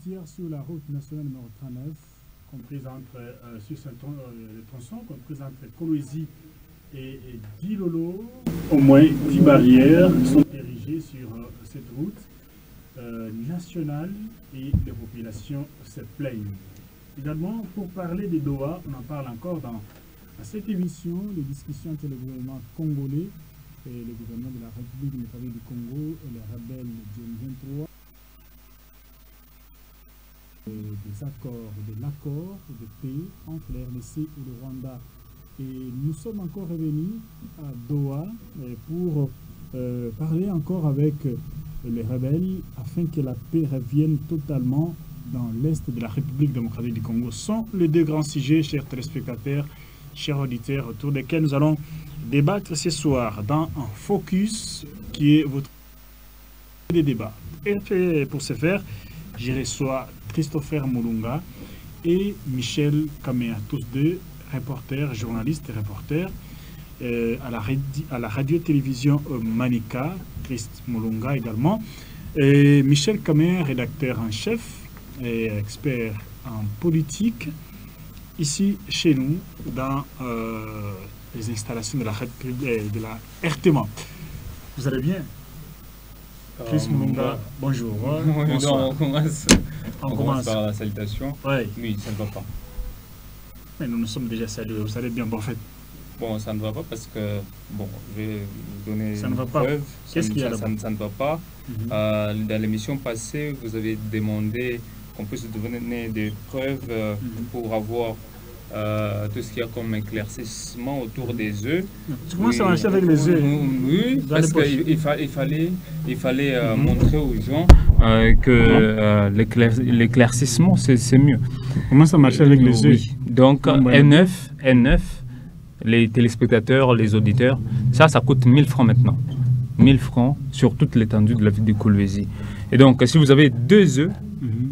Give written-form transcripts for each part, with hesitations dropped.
routière sur la route nationale numéro 39, comprise entre, sur le tronçon, comprise entre Kolwezi et Dilolo. Au moins 10 barrières sont érigées sur cette route nationale et les populations se plaignent. Également, pour parler des Doha, on en parle encore dans cette émission, les discussions entre le gouvernement congolais et le gouvernement de la République démocratique du Congo et les rebelles du M23. Des accords, de l'accord de paix entre la RDC et le Rwanda. Et nous sommes encore revenus à Doha pour parler encore avec les rebelles afin que la paix revienne totalement dans l'est de la République démocratique du Congo. Ce sont les deux grands sujets, chers téléspectateurs, chers auditeurs, autour desquels nous allons débattre ce soir dans un focus qui est votre débat. Et pour ce faire, je reçois Christopher Mulunga et Michel Kamea, tous deux reporters, journalistes et reporters à la radio-télévision Manika. Christ Mulunga également. Et Michel Kamea, rédacteur en chef et expert en politique, ici chez nous, dans les installations de la RTMA. Vous allez bien? Chris Mulunga, bonjour. Bonsoir. On commence par la salutation. Ouais. Oui, ça ne va pas. Mais nous nous sommes déjà salués, vous allez bien, bon, en fait. Bon, ça ne va pas parce que, bon, je vais vous donner ça ne va une pas. preuve. Qu'est-ce qu'il y a ça ne va pas. Dans l'émission passée, vous avez demandé qu'on puisse donner des preuves pour avoir tout ce qu'il y a comme éclaircissement autour des œufs. Tu commences à marcher avec les œufs? Oui, parce qu'il fallait montrer aux gens que l'éclaircissement, c'est mieux. Comment ça marche avec les œufs? Oui. Donc, N9, les téléspectateurs, les auditeurs, ça coûte 1000 francs maintenant. 1000 francs sur toute l'étendue de la ville de Kolwezi. Et donc, si vous avez 2 œufs,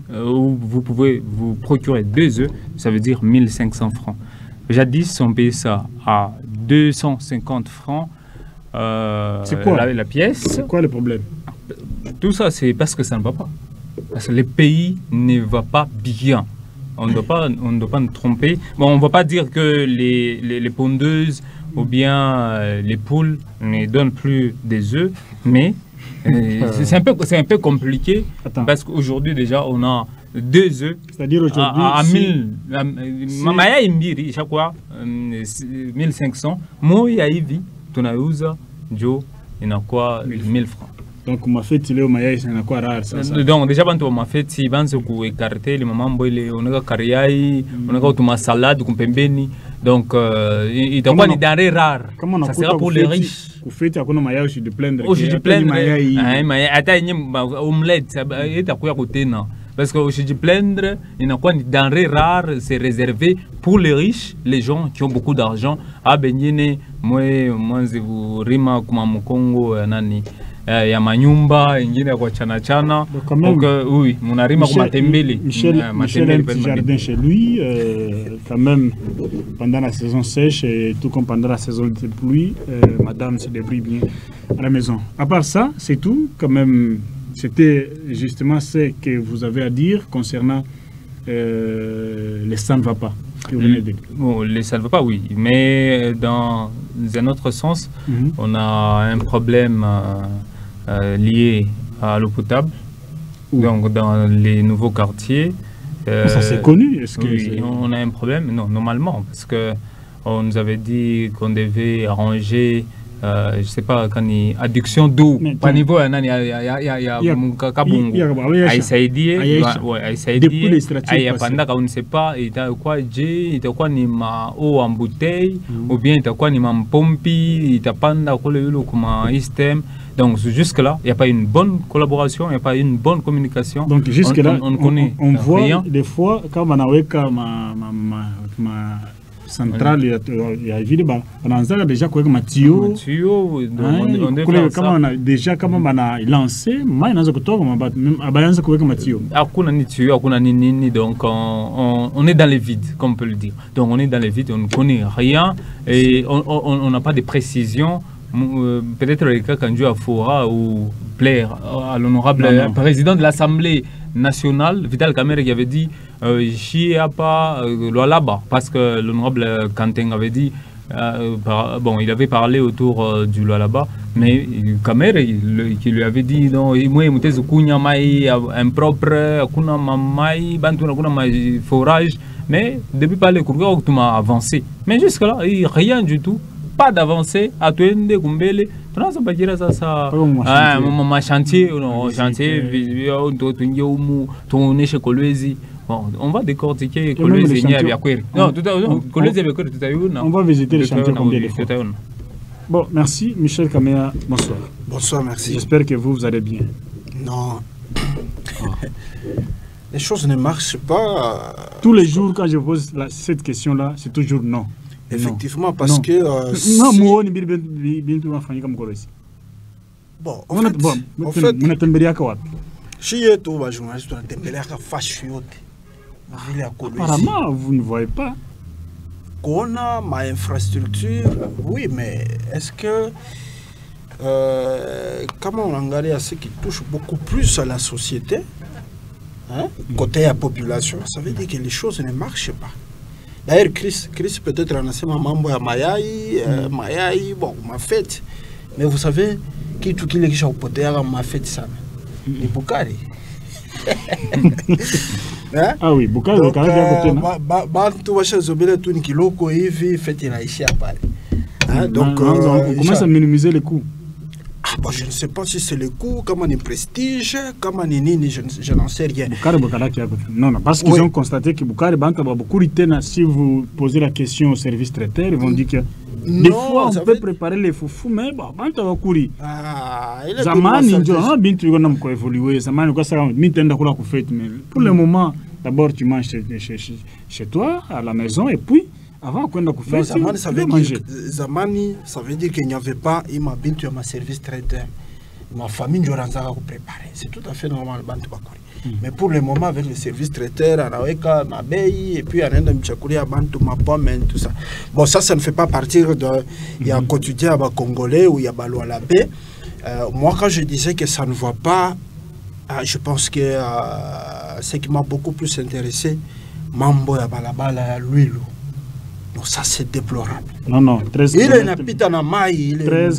vous pouvez vous procurer 2 œufs, ça veut dire 1500 francs. Jadis, on payait ça à 250 francs c'est quoi la pièce. C'est quoi le problème? Tout ça, c'est parce que ça ne va pas. Parce que le pays ne va pas bien. On ne doit pas nous tromper. Bon, on ne va pas dire que les pondeuses ou bien les poules ne donnent plus des œufs, mais c'est un peu compliqué. Attends. Parce qu'aujourd'hui déjà on a 2 œufs. C'est-à-dire aujourd'hui à 1000. Mamaya imbiri chaque fois 1500. Moi yaivi tunauza jo inakuwa 1000 francs. Donc ma fête leo mayai c'est quoi rare ça. Donc déjà bantu ma fête si banze ku écarter les mamambo ile onaka kariai onaka utuma salade kumpembeni. Donc itakuwa ni denrée rare. Ça sera pour les riches. Kufeti hakuna mayai je de plaindre. Je de plaindre mayai ata yenye omelette itakuwa kutena. Parce que je de plaindre inakuwa ni denrée rare, c'est réservé pour les riches, les gens qui ont beaucoup d'argent. Ah benyene moi vous rima kuma mkongo nani ya manyumba ingine kwa chana. Donc oui, mon arima kwa matembele. Michel a un petit jardin chez lui, quand même pendant la saison sèche et tout comme pendant la saison de pluie, madame se débrouille bien à la maison. À part ça, c'est tout. Quand même, c'était justement ce que vous avez à dire concernant les ça ne va pas. Bon, les ça ne va pas, oui, mais dans un autre sens, on a un problème lié à l'eau potable, donc dans les nouveaux quartiers. Ça c'est connu. Est-ce que oui, on a un problème? Non, normalement, parce que on nous avait dit qu'on devait arranger, je sais pas, quand il adduction d'eau, pas niveau, il y a Kabungo, on ne sait pas, il y a quoi, il y a quoi, ni ma eau en bouteille, ou bien il y a quoi, ni ma pompi, il y a pas de système. Donc jusque-là, il n'y a pas une bonne collaboration, il n'y a pas une bonne communication. Donc jusque-là, on voit rien. Des fois, quand on a ma centrale, il y a évidemment, on a déjà quoi ma tuyau. Comment on a déjà comment on a lancé, mais on a donc on est dans les vides, comme on peut le dire. Donc on est dans les vides, on ne connaît rien et on n'a pas de précision peut-être le cas quand Dieu fera ou plaire à l'honorable président de l'Assemblée nationale, Vital Kamerhe, qui avait dit Chiapa Lualaba, parce que l'honorable Kanting avait dit, bon, il avait parlé autour du Lualaba, mais Kamerhe qui lui avait dit non, moi je suis impropre, kuna mamai, bantuna kuna mai forage, mais depuis pas le courrier tu m'as avancé, mais jusque là rien du tout. Pas d'avancée à Twende Kumbele. Chantier, on va décortiquer Kolwezi. Non, on va visiter le chantier combien de fois. Bon, merci Michel Kamea, bonsoir. Bonsoir, merci. J'espère que vous allez bien. Non. Les choses ne marchent pas. Tous les jours, quand je pose cette question-là, c'est toujours non. Effectivement, parce que... Bon, en fait, apparemment, vous ne voyez pas. Qu'on a ma infrastructure, oui, mais est-ce que... comment on regarde à ce qui touche beaucoup plus à la société, hein, côté à la population, ça veut dire que les choses ne marchent pas. D'ailleurs, Chris peut-être en a fait mambo à Mayaï, bon, ma fête. Mais vous savez, qui tout qui est au poter ma fête ça, les Boukari. Ah oui, Boukari, le carré à côté. Bantu va chez Zobele tout ni kiloko hivi fête ina ici à Paris. Donc on commence à minimiser les coûts. Ah, bon, je ne sais pas si c'est le coût, comment on est prestige, comment on est nini, je n'en sais rien. Non, non, parce qu'ils ont constaté que Boukari Bank a beaucoup de si vous posez la question au service traiteur, ils vont dire que des fois on peut préparer les foufous, mais bon, Bank va courir. Zamani, on a bien tu vas nous évoluer, Zamani, quoi ça, Nintendo quoi qu'on fait, mais pour le moment, d'abord tu manges chez toi, à la maison, et puis avant qu'on a fait Zamani, ça veut dire qu'il n'y avait pas, il m'a bien tué ma service traiteur. Ma famille, je l'ai préparé. C'est tout à fait normal. Mais pour le moment, avec le service traiteur, ma baie, et puis à ma pomme, tout ça. Bon, ça ne fait pas partir de. Il y a un quotidien à Congolais où il y a Balo à la paix. Moi, quand je disais que ça ne va pas, je pense que ce qui m'a beaucoup plus intéressé, Mambo à Balabala, l'huile. Donc ça, c'est déplorable. Non, non, 13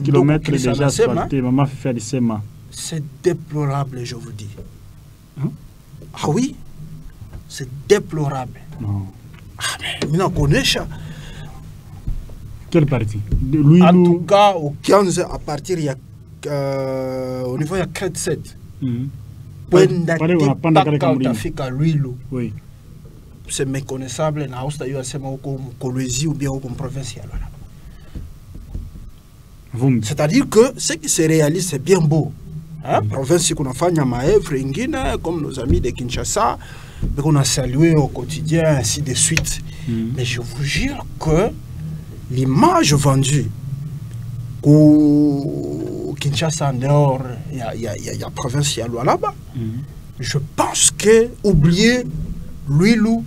km déjà asphaltés, maman fait des SEMA. C'est déplorable, je vous dis. Hein? Ah oui, c'est déplorable. Non. Ah mais, on connaît ça. Quelle partie? En tout cas, au 15, à partir, il y a, au niveau, il y a Crête 7. Oui. C'est méconnaissable, ou bien comme provincial. C'est-à-dire que ce qui se réalise, c'est bien beau. Hein? Province qu'on a fait comme nos amis de Kinshasa, qu'on a salué au quotidien, ainsi de suite. Mais je vous jure que l'image vendue au Kinshasa en dehors, il y a provincial là-bas. Je pense que oublier Luilou,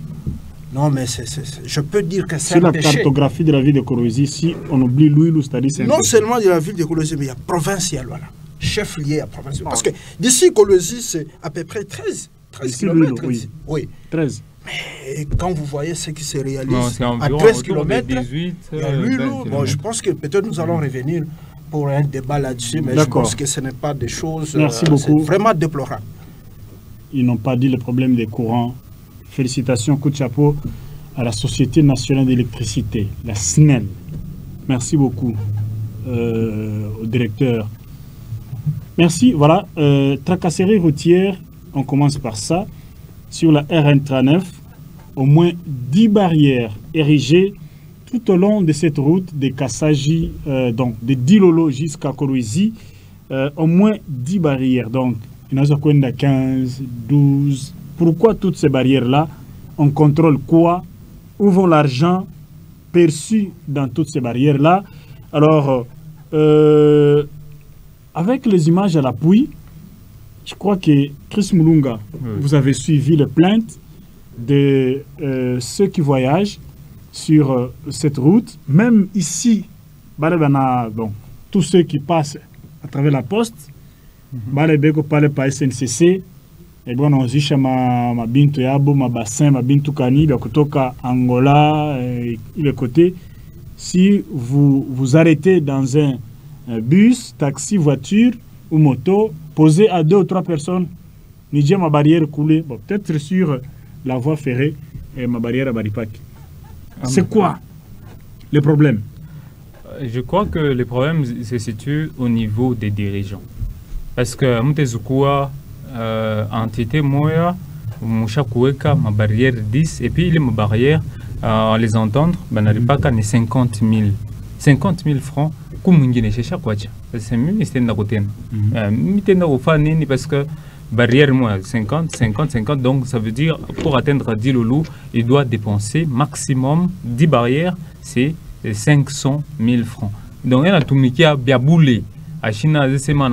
non, mais je peux dire que c'est un péché. Sur la cartographie de la ville de Kolwezi, si on oublie Luilou, c'est-à-dire c'est non seulement de la ville de Kolwezi, mais il y a provincial, voilà. Chef lié à provincial. Parce que d'ici Kolwezi, c'est à peu près 13 km. Oui. 13. Mais quand vous voyez ce qui se réalise à 13 km, il y a Luilou. Bon, je pense que peut-être nous allons revenir pour un débat là-dessus, mais je pense que ce n'est pas des choses vraiment déplorables. Ils n'ont pas dit le problème des courants. Félicitations, coup de chapeau à la Société nationale d'électricité, la SNEL. Merci beaucoup au directeur. Merci. Voilà, tracasserie routière, on commence par ça. Sur la RN39, au moins 10 barrières érigées tout au long de cette route de Kassaji, donc de Dilolo jusqu'à Kolwezi, au moins 10 barrières. Donc, il y en a 15, 12. Pourquoi toutes ces barrières-là? On contrôle quoi? Où vont l'argent perçu dans toutes ces barrières-là? Alors, avec les images à l'appui, je crois que Chris Mulunga, vous avez suivi les plaintes de ceux qui voyagent sur cette route. Même ici, bon, tous ceux qui passent à travers la poste, balebeko pale pa SNCC, et bon on zisha ma bintu yabo, ma bassin, ma bintu kani, ya kutoka Angola, le côté. Si vous arrêtez dans un bus, taxi, voiture ou moto, posez à 2 ou 3 personnes, Niger ma barrière coulée, bon, peut-être sur la voie ferrée et ma barrière à Baripak. C'est quoi le problème? Je crois que le problème se situe au niveau des dirigeants. Parce que Mutezukua, entité moya, Mouchakueka, ma barrière 10, et puis ma barrière, à les entendre, n'arrive pas qu'à 50 000 francs, comme une chaque fois. C'est mieux, c'est un côté. Parce que barrière, moi, 50, donc ça veut dire pour atteindre 10 loulous, il doit dépenser maximum 10 barrières, c'est 500 000 francs. Donc, il y a tout qui a bien boulé. À Chine, c'est un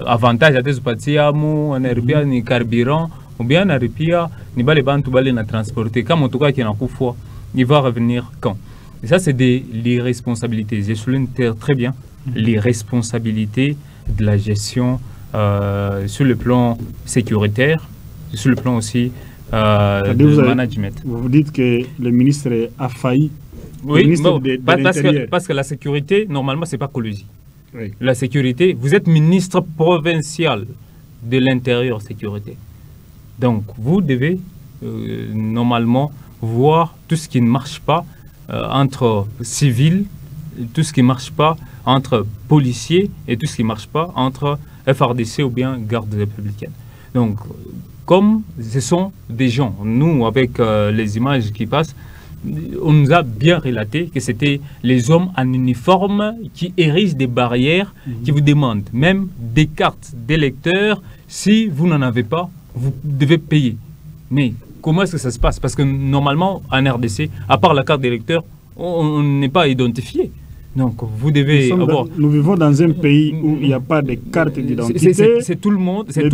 avantage à des parties, un herbier, carburant, ou bien un herbier, ni pas les bancs, tout balé, transporter. Comme en tout cas, qui est en coup fois, il va revenir quand? Et ça, c'est des responsabilités. Je souligne très bien les responsabilités de la gestion sur le plan sécuritaire, sur le plan aussi de management. Vous dites que le ministre a failli. Oui, parce que la sécurité, normalement, ce n'est pas Kolosi. Oui. La sécurité, vous êtes ministre provincial de l'intérieur sécurité. Donc, vous devez normalement voir tout ce qui ne marche pas entre civils, tout ce qui ne marche pas entre policiers et tout ce qui ne marche pas entre FRDC ou bien garde républicaine. Donc, comme ce sont des gens, nous, avec les images qui passent, on nous a bien relaté que c'était les hommes en uniforme qui érigent des barrières, qui vous demandent même des cartes d'électeurs. Si vous n'en avez pas, vous devez payer. Mais comment est-ce que ça se passe? Parce que normalement, en RDC, à part la carte d'électeur, on n'est pas identifié. Donc, vous devez avoir... Nous vivons dans un pays où il n'y a pas de carte d'identité. C'est tout le monde, c'est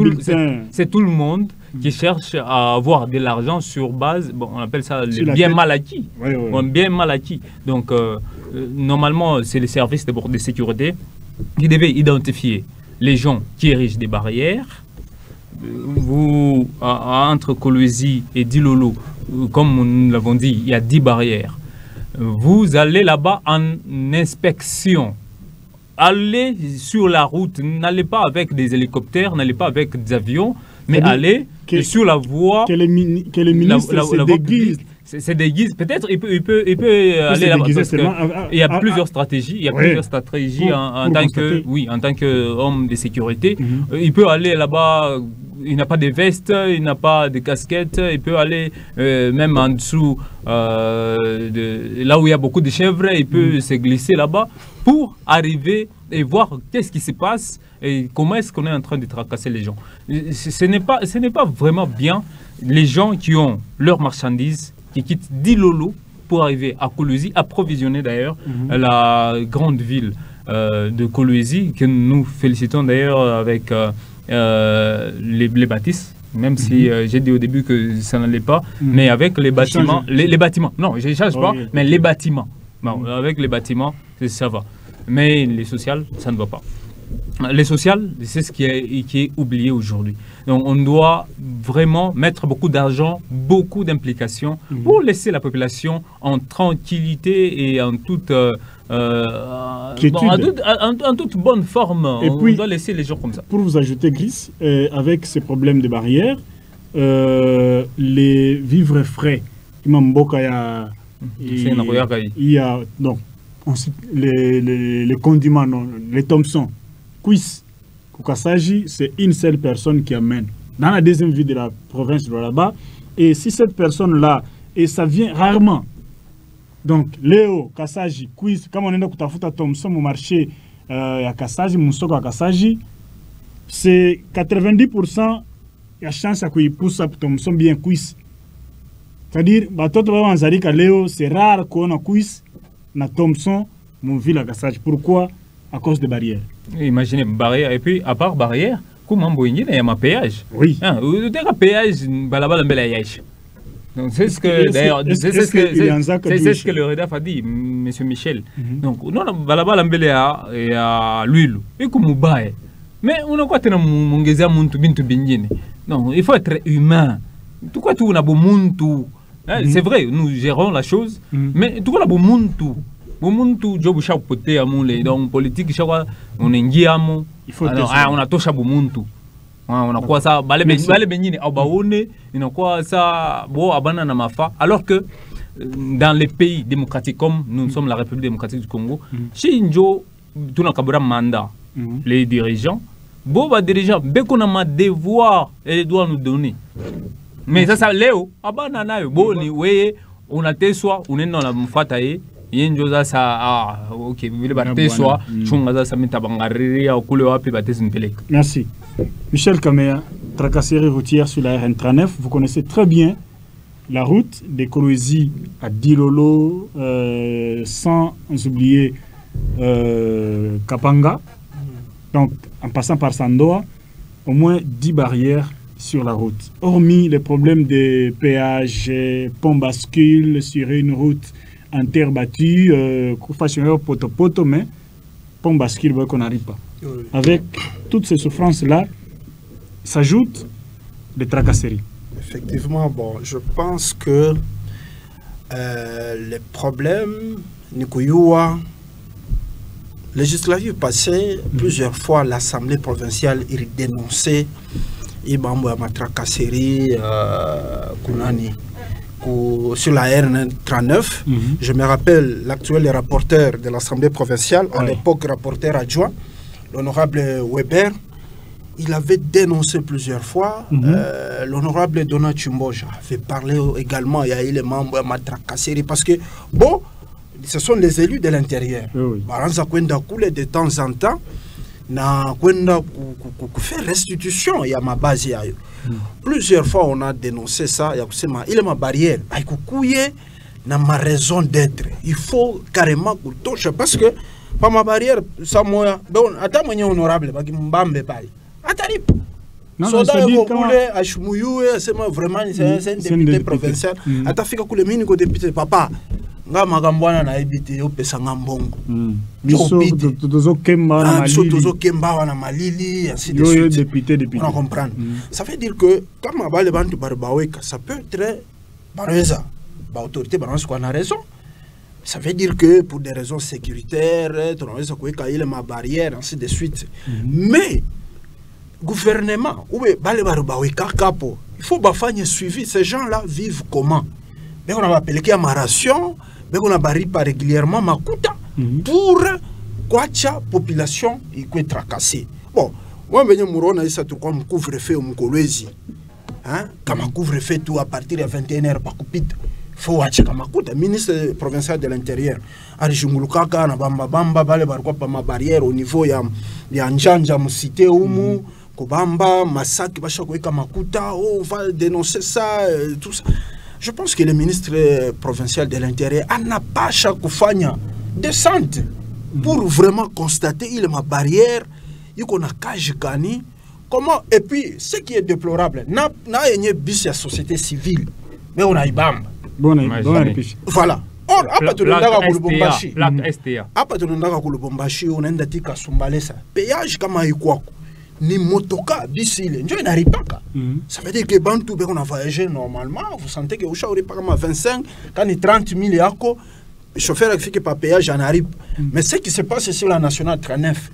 tout le monde qui cherche à avoir de l'argent sur base, bon, on appelle ça le bien mal acquis. Oui, oui. Bon, bien mal acquis. Donc, normalement, c'est les services de sécurité qui devaient identifier les gens qui érigent des barrières. Vous, entre Kolwezi et Dilolo, comme nous l'avons dit, il y a 10 barrières. Vous allez là-bas en inspection. Allez sur la route. N'allez pas avec des hélicoptères, n'allez pas avec des avions, mais allez sur la voie. Que le ministre se déguise. C'est déguise. Peut-être il peut aller là-bas. Il y a plusieurs stratégies. Il y a plusieurs stratégies en tant qu'homme de sécurité. Il peut aller là-bas. Il n'a pas de veste, il n'a pas de casquette, il peut aller même en dessous, là où il y a beaucoup de chèvres, il peut se glisser là-bas pour arriver et voir qu'est-ce qui se passe et comment est-ce qu'on est en train de tracasser les gens. Ce n'est pas vraiment bien les gens qui ont leurs marchandises, qui quittent Dilolo pour arriver à Kolwezi, approvisionner d'ailleurs la grande ville de Kolwezi, que nous félicitons d'ailleurs avec... les bâtisses, même si j'ai dit au début que ça n'allait pas, mais avec les bâtiments, les bâtiments, non, je ne change pas, mais les bâtiments, bon, avec les bâtiments, ça va. Mais les sociales, ça ne va pas. Les sociales, c'est ce qui est oublié aujourd'hui. Donc on doit vraiment mettre beaucoup d'argent, beaucoup d'implications pour laisser la population en tranquillité et en toute... en toute bonne forme. Et on puis, doit laisser les gens comme ça. Pour vous ajouter, Gris, avec ces problèmes de barrières, les vivres frais, il y a donc, les condiments, les Thompson, Kuis, Kukasaji, c'est une seule personne qui amène dans la deuxième ville de la province de là-bas. Et si cette personne-là, et ça vient rarement. Donc, Léo, Kasaji, Quiz, comme on est dans le Thompson au marché à Kasaji, Moussoko à Kasaji, c'est 90% il y a chance à qu'il pousse à Thompson bien Quiz. C'est-à-dire, Léo, c'est rare qu'on a Quiz na Thompson, mon ville à Kasaji. Pourquoi? À cause des barrières. Imaginez, barrière, et puis à part barrière, comment il y a un péage. Oui. Il y a un péage, Donc c'est ce que d'ailleurs c'est ce que le REDAF a dit, monsieur Michel. Donc non balabala mbele ya l'huile et comme bae. Mais on a quoi tena mongezea muntu bintu bingine. Non, il faut être humain. Tout quoi tout na bo muntu. C'est vrai, nous gérons la chose, mais tout quoi na bo muntu. Bo muntu job chaque côté amule donc politique chaque on engiamo. Il faut on a tosha bo muntu. On a quoi ça balé benine abaone, il a quoi ça bo abana na mafa alors que dans les pays démocratiques comme nous sommes la République démocratique du Congo, chez Injo tout na kabura mandat les dirigeants bon bah dirigeants beko na ma devoir et doit nous donner mais ça leo abana nayo bon ni weye on a te soit on est dans la mfata ye yenjo za ça OK vile ba te soit chunga za sa mitabangariri au kule wapi ba te simpeleka. Merci. Michel Kamea, tracasserie routière sur la RN39, vous connaissez très bien la route de Kolwezi à Dilolo, sans oublier Kapanga. Donc, en passant par Sandoa, au moins 10 barrières sur la route. Hormis les problèmes de péage, pont bascule sur une route en terre battue, poto, mais pont bascule, qu'on n'arrive pas. Avec toutes ces souffrances-là, s'ajoutent des tracasseries. Effectivement, bon, je pense que les problèmes, Nikoyoua, législative passée, plusieurs fois l'Assemblée provinciale a dénoncé ma tracasserie sur la RN39. Je me rappelle l'actuel rapporteur de l'Assemblée provinciale, à l'époque rapporteur adjoint, l'honorable Weber, il avait dénoncé plusieurs fois. L'honorable Donat Chumboja avait parlé également, il y a eu les membres de ma tracasserie, parce que, bon, ce sont les élus de l'intérieur. De temps en temps, na faire restitution, il y a ma base. Plusieurs fois, on a dénoncé ça. Il y a ma barrière. Il y a ma raison d'être. Il faut carrément que je touche. Parce que, par ma barrière, ça m'a attends, honorable, non, c'est vraiment un député provincial. Atafika kule mini ko député papa. Nga magambwana na ebité opesa ngambongo. Tozo kemba na malili ainsi de suite. Député. On comprend. Ça veut dire que comme abale bantu barbaweka, ça peut être bareza. Ba autorité balance qu'on a raison. Ça veut dire que pour des raisons sécuritaires, il y a ma barrière ainsi de suite. Mais gouvernement, il faut faire suivi. Ces gens-là vivent comment? On a appelé qu'il y a ma ration, on a barré pas régulièrement ma kuta pour la population qui est tracassée. Bon, moi, je suis comme couvre-feu au Kolwezi. Comme couvre-feu tout à partir de 21h par coupite. Il faut watcher comme le ministre provincial de l'Intérieur. Arijungulukaka na bamba bale barwa pa ma barrière au niveau ya Njanja musité umu Kobamba Masaki basha kuweka makuta on va dénoncer ça tout ça. Je pense que le ministre provincial de l'Intérieur n'a pas chaque fanya descente pour vraiment constater il y a ma barrière il y a cage kani comment et puis ce qui est déplorable na yenye bis ya société civile mais on a ibamba. Voilà. Or, apa tunataka kulubombashi. Apa tunataka kulubombashi unaenda tika Sumbalesa. Péage kama ikwako. Ni motoka bisile. Njo inaripaka. Ça veut dire que bantu beko na voyager normalement, vous sentez que usha uripaka ma 25, quand ni 30 000 yako, chauffeur afike pa péage en arrive. Mais ce qui se passe sur la nationale 39,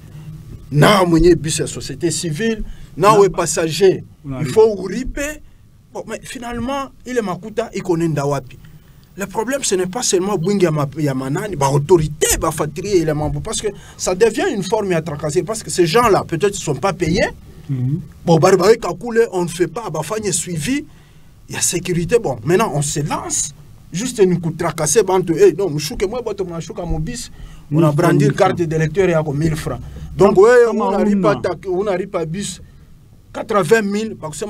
na mwenye bus ya société civile, na we passager, il faut uripe. Bon, mais finalement, il est makuta, il connaît Ndawapi. Le problème, ce n'est pas seulement Bwingi Yamanani, l'autorité va fatiguer les membres, parce que ça devient une forme à tracasser, parce que ces gens-là, peut-être, ne sont pas payés. Bon, Barbaï Kakoule, on ne fait pas, il y a suivi, il y a sécurité. Bon, maintenant, on se lance, juste une coup de tracasser, non, on a brandi une carte d'électeur et à 1000 francs. Donc, on n'arrive pas à bus. 80 000, parce que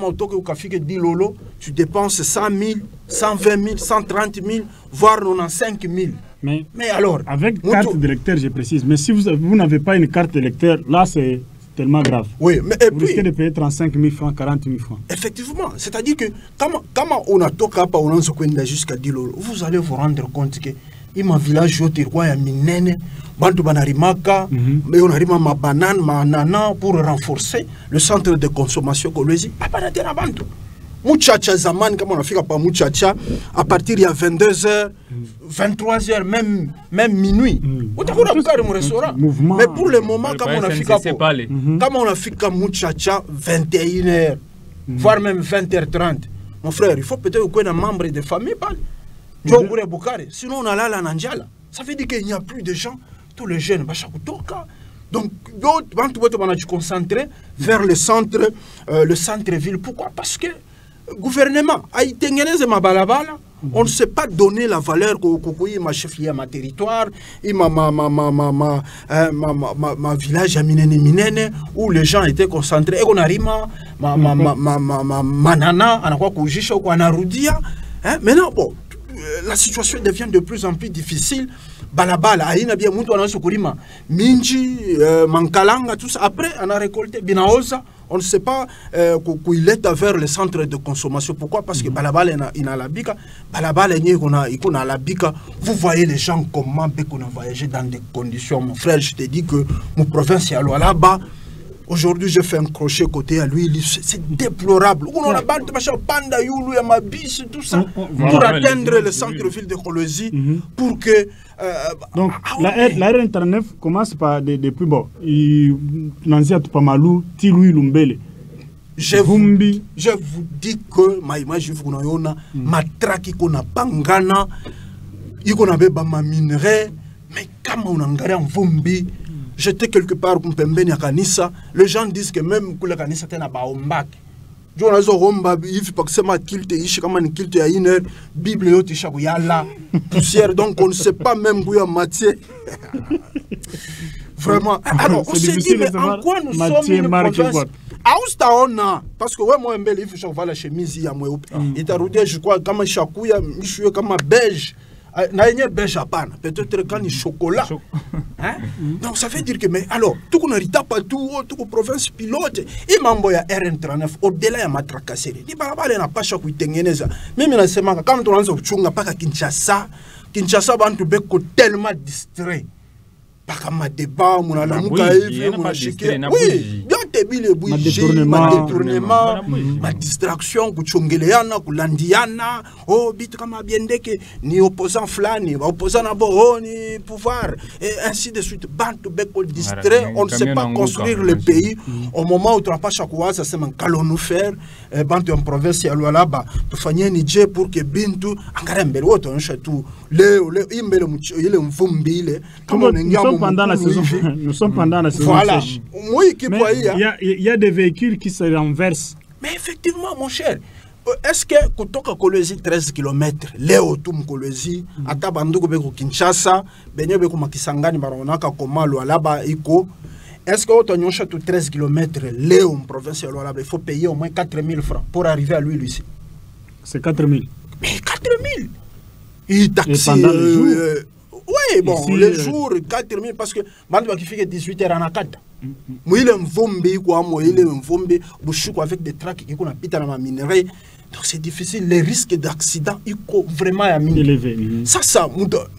tu dépenses 100 000, 120 000, 130 000, voire 95 000. Mais alors, avec carte d'électeur, je précise, mais si vous n'avez pas une carte d'électeur, là, tellement grave. Oui, mais et vous puis, risquez de payer 35 000 francs, 40 000 francs. effectivement, c'est-à-dire que comment on a jusqu'à Dilolo, vous allez vous rendre compte que il m'a village yote roi ya minene bantu banarimaka mais on arrive ma banane ma nana pour renforcer le centre de consommation Kolwezi papa na bantu muchacha zamani kama unafika pa muchacha à partir il y a 22h 23h même minuit utakuwa kukari mu restaurant mais pour le moment kama unafika kama unafika muchacha 21h voire même 20h30 mon frère il faut peut-être que un membre de famille parle. Sinon on a là la Nanjala. Ça veut dire qu'il n'y a plus de gens, tous les jeunes, donc on a concentré vers le centre-ville. Pourquoi? Parce que le gouvernement a été on ne sait pas donner la valeur que ma chef ma territoire, ma village à Minene où les gens étaient concentrés. Et on a ma nana, on a quoi kujisha ou anarudia. Maintenant bon. La situation devient de plus en plus difficile. Balabala, aina bien mutu anaanza kulima minji, mankalanga, tout ça. Après, on a récolté binaoza. On ne sait pas qu'il est vers le centre de consommation. Pourquoi? Parce que balabala il a la bika, balabala il a la bika. Vous voyez les gens comment on a voyagé dans des conditions. Mon frère, je te dis que mon province est là-bas. Aujourd'hui, j'ai fait un crochet côté à lui. C'est déplorable. On a panda yulu ya mabis tout ça pour atteindre le centre-ville de Kolwezi pour que. Donc la R39 commence par depuis bon. Nanzia Tupamalou, Tilui Lumbele. Je vous dis que ma image vous n'ayona matraki qu'on a pangana, il qu'on avait ma minerai, mais comme on a engagé en Vumbi. J'étais quelque part pour Pembeni à Kanissa. Les gens disent que même que la Kanissa était à Baombak. Je ne sais pas si c'est ma kilte, je sais pas si kilte à une heure, Bible et Yala, poussière, donc on ne sait pas même où il y a matière. Vraiment. Alors, on s'est dit, mais en quoi nous sommes une province? Parce que moi, il faut que je vois la chemise. Il t'a dit, je crois, comme un chakouya, je suis comme un beige. Peut-être quand il chocolat. Hein? Donc ça veut dire que, mais alors, tout qu'on a pas tout, toute province pilote, et m'envoie RN39 au-delà de ma tracasserie. Il n'a pas chaque tengeneza. Même quand on a pas à Kinshasa, va être tellement distrait. Pas comme débat, mon oui, ma détournement, ma distraction, kuchongeleana, kulandiana, oh, bit comme biendeke, ni opposant flani, opposant à ni pouvoir, et ainsi de suite. Bantu beko distrait, on ne sait pas construire le pays. Au moment où tu n'as pas chaque fois, ça c'est un calon faire, bantu en province, à là-bas, tu fais un Niger pour que bintu, en carême, on château, nous sommes pendant la saison. Voilà. Oui, il y a des véhicules qui se renversent. Mais effectivement, mon cher, est-ce que kutoka Kolwezi 13 km, leo tu Kolwezi, ata banduko beko Kinshasa, benye beko makisangani baronaka komalo alaba iko, est-ce que tu as 13 km, leo en province alaba, il faut payer au moins 4 000 francs pour arriver à lui ici. C'est 4 000. Mais 4 000. Il taxi. Pendant le jour. Oui, bon, ici, les jours, 4 000, parce que maintenant, il fait 18h en Akata. Moi, il est un vombi, moi, il est un vombi, avec des tracks qui ont pité dans ma minerai. Donc, c'est difficile. Les risques d'accident, ils sont vraiment élevés. Ça,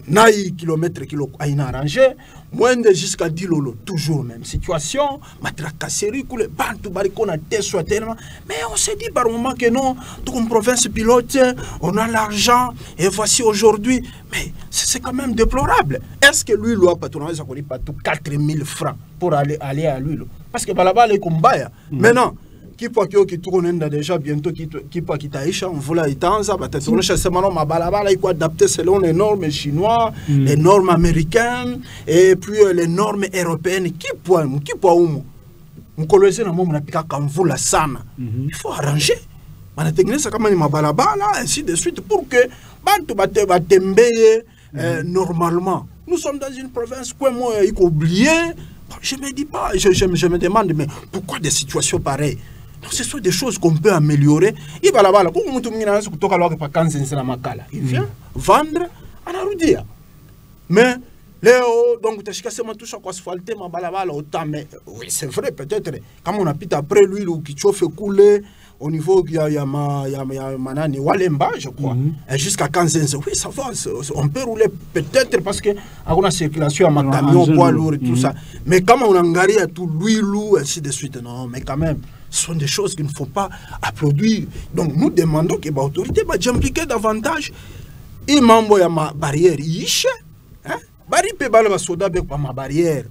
naï kilomètre kilo a arrangé, moins de jusqu'à 10 lolo, toujours même situation, matracasserie, les bantu baricon a soit tellement. Mais on s'est dit par moment que non, toute une province pilote, on a l'argent, et voici aujourd'hui. Mais c'est quand même déplorable. Est-ce que lui, loi patronage, ça connaît pas tout 4 000 francs pour aller à lui? Parce que là-bas, les combats. Maintenant, qui peut qui tourne déjà bientôt qui peut qui taïcha on voulait itanza peut-être on cherche maintenant ma balabala il faut adapter selon les normes chinois les normes américaines et puis les normes européennes qui peut on Kolwezi na momo na pika kamvula sana il faut arranger banatengeneza kama ni mabalabala ainsi de suite pour que bantu batembeye normalement. Nous sommes dans une province quoi moi il faut oublier. Je me dis pas, je me demande mais pourquoi des situations pareilles? Donc ce sont des choses qu'on peut améliorer. Il va là-bas, il vient vendre en Arudia. Mais Léo, donc, tu as cassé ma touche à asphalter, ma balabala, autant, mais oui, c'est vrai, peut-être. Comme on a pu après lui, qui chauffe couler, au niveau, il y a Manani, Walemba, je crois, et jusqu'à 15 ans. Oui, ça va, on peut rouler peut-être parce qu'il y a une circulation à ma camion, poids lourd et tout ça. Mais comme on a engagé à tout l'huile, ainsi de suite, non, mais quand même, ce sont des choses qu'il ne faut pas applaudir. Donc, nous demandons que l'autorité va s'impliquer davantage. Et membre de ma barrière, ici, hein? Bari pe bala ba soda be pa ma barrière.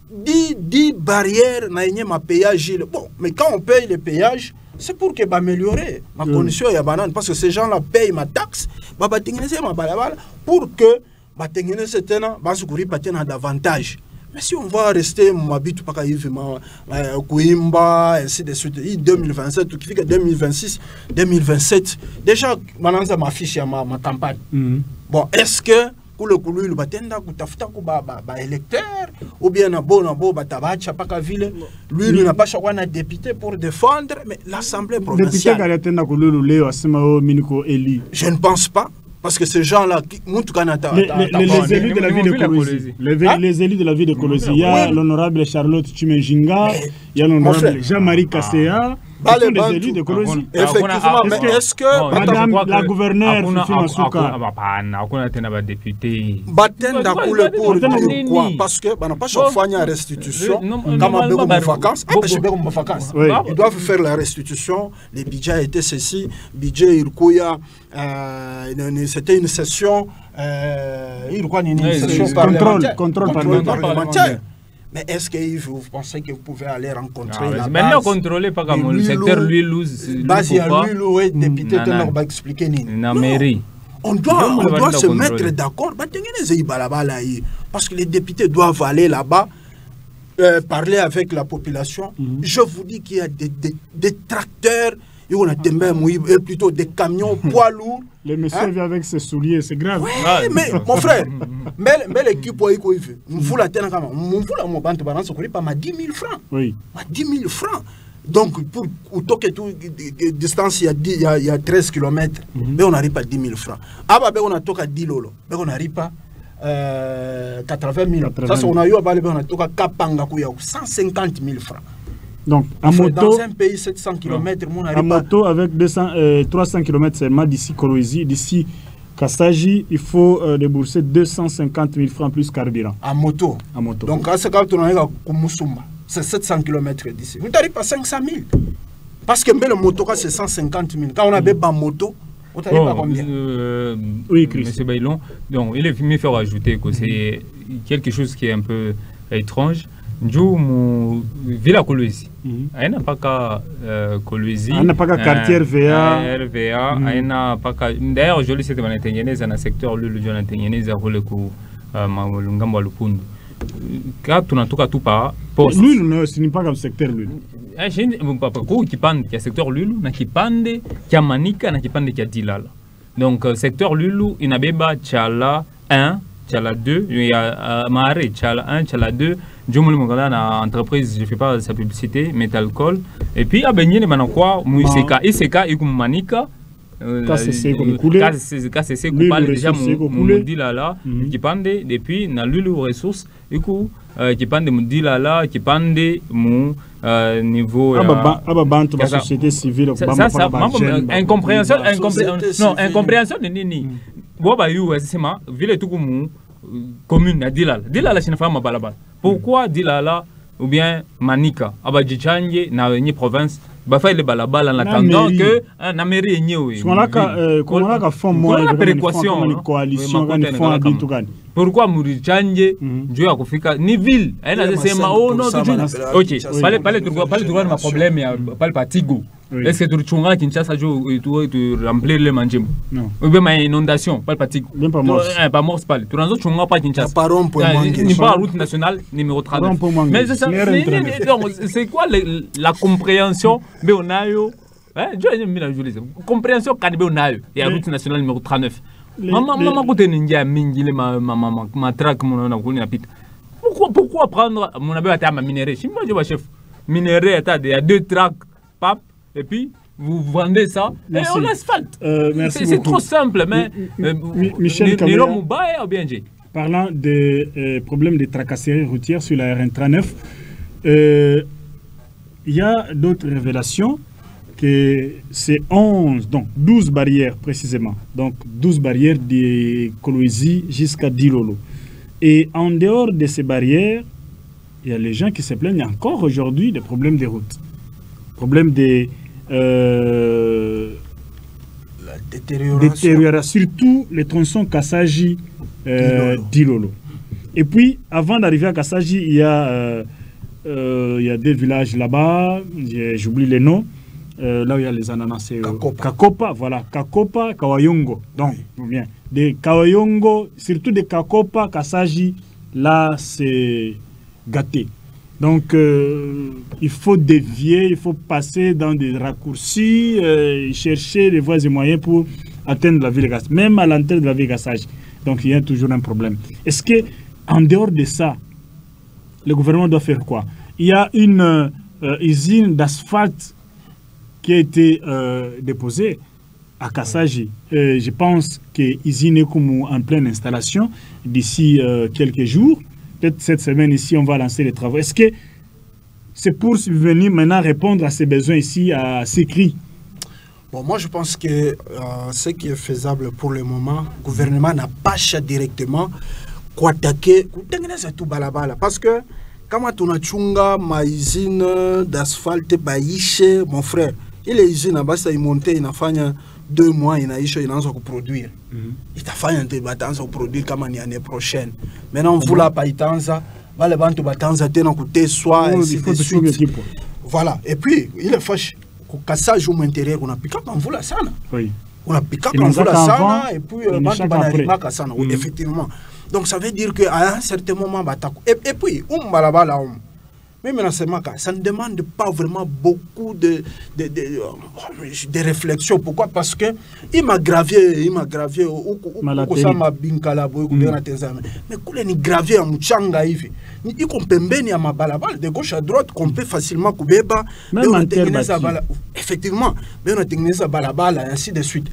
10 barrières na yenye ma péage. Bon, mais quand on paye le péage, c'est pour que améliorer ma condition ya banane parce que ces gens-là payent ma taxe, ba tengeneze ma balabala pour que ba tengeneze tena ba sukuri patena davantage. Mais si on va rester m'habite pas vivre Kuimba ainsi de suite 2027 tout qui fait que 2026 2027 déjà mananza ma fiche ya ma campagne. Bon, est-ce que pour le coup, le batenda kutafuta ku ba électeur ou bien na bo batabacha paka ville lui n'a pas choisi un député pour défendre mais l'Assemblée provinciale. Député Leo Asimao Miniko Eli. Je ne pense pas parce que ces gens-là les élus de la ville de Kolwezi, les élus de la ville de Kolwezi, il y a l'honorable Charlotte Chimenjinga, il y a l'honorable Jean-Marie Kassea. Les élus de Kolwezi. Effectivement, mais est-ce que madame la gouverneure Fifi Masuka a député Batenda coule pour dire quoi? Parce que n'a pas chaque fois la restitution comme en vacances. Ils doivent faire la restitution. Le budget a été ceci, budget Irkouya, c'était une session contrôle parlementaire. Mais est-ce que vous pensez que vous pouvez aller rencontrer la base? Maintenant, contrôlé par le secteur Lulou. Base, il y a Lulou et député, on va expliquer. La mairie. On doit se mettre d'accord. Parce que les députés doivent aller là-bas, parler avec la population. Je vous dis qu'il y a des tracteurs, plutôt des camions poids lourds. Le monsieur vient avec ses souliers, c'est grave. Oui, mais mon frère, mais l'équipe, vous la tenez quand même. Vous la mon bande balance, pas 10 000 francs. Oui. 10 000 francs. Donc, pour toquer toute distance, il y a 13 km, mais on n'arrive pas à 10 000 francs. Ah, bah, on a toqué à 10 lolo, mais on n'arrive pas à 80 000. Ça, on a eu à Balé, on a toqué à Kapanga, 150 000 francs. Donc, à moto, dans un pays 700 km, à moto avec 300 km seulement d'ici Kolwezi, d'ici Kassaji, il faut débourser 250 000 francs plus carburant. À moto. À moto. Donc, à ce cas, on a Kumusumba, c'est 700 km d'ici. Vous n'arrivez pas à 500 000. Parce que le moto, c'est 150 000. Quand on a des moto, on n'arrive pas à combien? Oui, Chris. Monsieur Bailon, donc, il est mieux faire ajouter que c'est quelque chose qui est un peu étrange. Nous, Villa Kolwezi. Elle n'a pas qu'à Kolwezi. Elle n'a pas qu'à quartier RVA. RVA. Elle n'a pas qu'à. D'ailleurs, je le sais que dans le secteur, le Jonatengenez a roulé pour Malungamba Lupundu. Quand on a tout par poste. Lui, ce n'est pas comme secteur, lui. Qui pande, qui a secteur Lulu, qui pande, qui a Manika, qui pande, qui a Dilala. Donc, secteur Lulu, il y a Tchala 1. Tchala 2, il y a Mahare, Tchala 1, Tchala 2, Djumuli Mongana, entreprise, je ne fais pas sa publicité, Metalcol. Et puis, à Benye, Manakwa, Mouiseka, Iseka, Ikum Manika, KCC, KCC, Koupal, déjà, Moudilala, qui pande, depuis, na Lulu Ressources, qui pande Moudilala, qui pande Mou. Niveau la société civile incompréhension de nini boba yu sema ville tout comme commune à Dilala c'est une femme balaba pourquoi Dilala ou bien Manika abadjichange na ni province ba fa le balaba en attendant que na mairie ni oui comment la fond moi une coalition quand font habitugan. Pourquoi Mourichange, Dieu a kufika ni ville, elle a dit oh non ok, parlez de ma problème parle pas Tigo. Est-ce que tu chunga Kinshasa tu remplir les manjem? Non. Ou bien ma inondation, parle pas Tigo. Pas mort parle. Tu ranzo chunga pas Kinshasa. Ni pas route nationale numéro 39. Mais c'est quoi la compréhension mais on a yo Dieu a mis la jolie. Compréhension quand on a yo et la route nationale numéro 39. Maman côté ninja mingi le ma traque mon na kuni apita. Pourquoi prendre mon abbé à ma minerai? Si moi je vois chef minerai à il y a 2 tracks pap et puis vous vendez ça et on asphalte. C'est trop simple mais Michel Nilo Moubaye ou bien j'ai parlant des problèmes de tracasseries routières sur la RN39, il y a d'autres révélations que c'est 12 barrières précisément. Donc 12 barrières de Kolwezi jusqu'à Dilolo. Et en dehors de ces barrières, il y a les gens qui se plaignent encore aujourd'hui des problèmes des routes. Problèmes de la détérioration. Surtout les tronçons Kassaji Dilolo. Et puis, avant d'arriver à Kassaji, il y a des villages là-bas, j'oublie les noms, là où il y a les ananas, c'est Kakopa, voilà, Kakopa, Kawayongo. Donc, bien, des Kawayongo, surtout des Kakopa, Kassaji, là, c'est gâté. Donc, il faut dévier, il faut passer dans des raccourcis, chercher les voies et moyens pour atteindre la ville de Kassaji, même à l'entrée de la ville de Kassaji. Donc, il y a toujours un problème. Est-ce que, en dehors de ça, le gouvernement doit faire quoi? Il y a une usine d'asphalte qui a été déposée à Kassaji. Je pense que l'usine est comme en pleine installation d'ici quelques jours. Peut-être cette semaine ici, on va lancer les travaux. Est-ce que c'est pour venir maintenant répondre à ces besoins ici, à ces cris? Bon, moi, je pense que ce qui est faisable pour le moment, le gouvernement n'a pas directement quoi attaquer tout balabala. Parce que quand on a chunga ma usine d'asphalte baïche, mon frère, il est usine à base, il monte, il a fait 2 mois, il a produire. Il a fait un débat pour produire comme l'année prochaine. Maintenant, on voulait pas y tanza, va le bantu batanza, t'en coûter soit ainsi de suite. Voilà. Et puis, il est fâché. Cassage au intérieur, on a piqué quand on voulait ça. Oui. On a piqué quand on voulait ça, et puis bantu banarima kassana. Oui, effectivement. Donc ça veut dire qu'à un certain moment, et puis, même ça ne demande pas vraiment beaucoup de réflexion. Pourquoi? Parce que il m'a gravé, mais il gravé à Mouchanga, il compembeni à ma balabal de gauche à droite qu'on peut facilement couper bas, effectivement, mais on a technique à balabal, ainsi de suite.